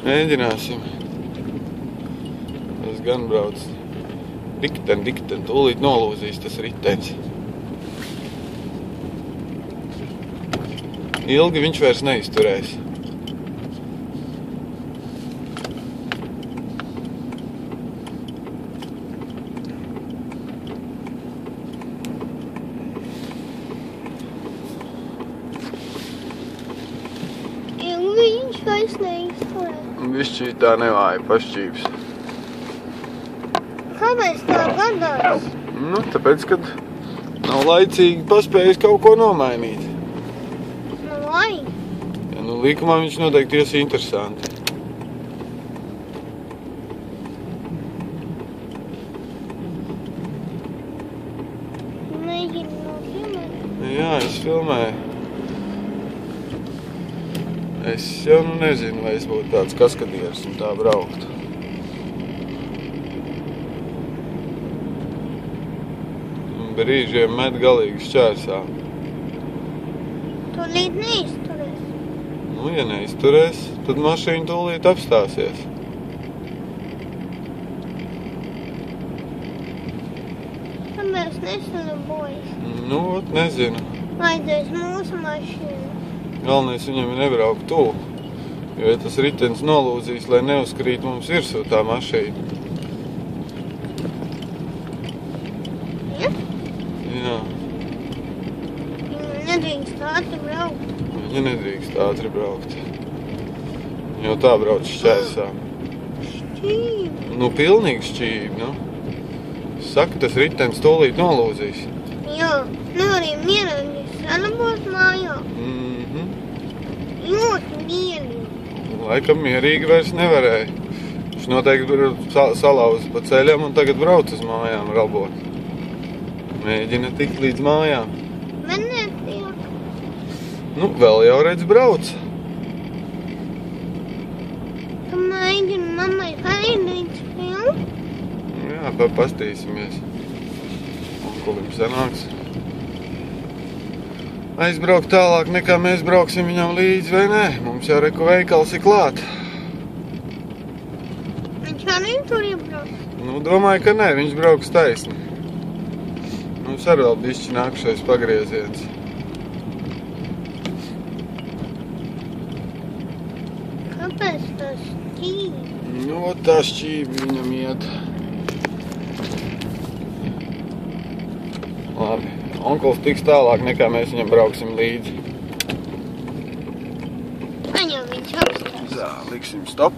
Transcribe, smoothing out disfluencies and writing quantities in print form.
Mēģināsim. Es gan brauc. Dikten, tūlīt nolūzīs tas ritenis. Ilgi viņš vairs neizturēs. Viņš vairs neizturēs. Višķī tā nevāja pašķības. Kāpēc tā gadās? Nu, tāpēc, kad nav laicīgi paspējis kaut ko nomainīt. Nu, lai. Ja, nu, likumā viņš noteikti ies interesanti. Mēģinu nofilmēt. Jā, es filmēju. Es jau nezinu, vai es būtu tāds kaskadieris un tā brauktu. Brīžiem met galīgi šķērsā. Tūlīt neizturēs. Nu, ja neizturēs, tad mašīna tūlīt apstāsies. Kāpēc nesalabojas? Nu, ot, nezinu. Vajadzēs mūsu mašīnu. Galvenais viņam ir nebraukt tuvu, jo, ja tas ritenis nolūzīs, lai neuzkrīt mums virsū tā mašīna. Ja? Jā. Viņa nedrīkst ātri braukt. Viņa nedrīkst ātri braukt. Viņa jau tā brauc šķērsā. Šķīvi. Nu, pilnīgi šķīvi, nu. Saka, tas ritenis tūlīt nolūzīs. Jā, nevarīja mierīgi salabot mājā. Ļoti mierīgi. Laikam mierīgi vairs nevarēja. Viņš noteikti tur salauz pa ceļam un tagad brauc uz mājām rabot. Mēģina tikt līdz mājām. Man netiek. Nu, vēl jau redz brauc. Tu mēģini mammai parīdīt filmu? Jā, pastīsimies. Onkulim sanāks. Aizbraukt tālāk nekā mēs brauksim viņam līdzi, vai ne? Mums jau reku veikals ir klāt. Viņš arī tur iebrauks. Nu, domāju, ka nē, viņš brauks taisni. Mums arī vēl bišķi nākušais pagrieziens. Kāpēc tas šķīvi? Nu, tā šķīvi viņam iet. Labi. Onkuls tiks tālāk, nekā mēs viņam brauksim līdzi. Man jau viņš apstās. Tā, liksim stop.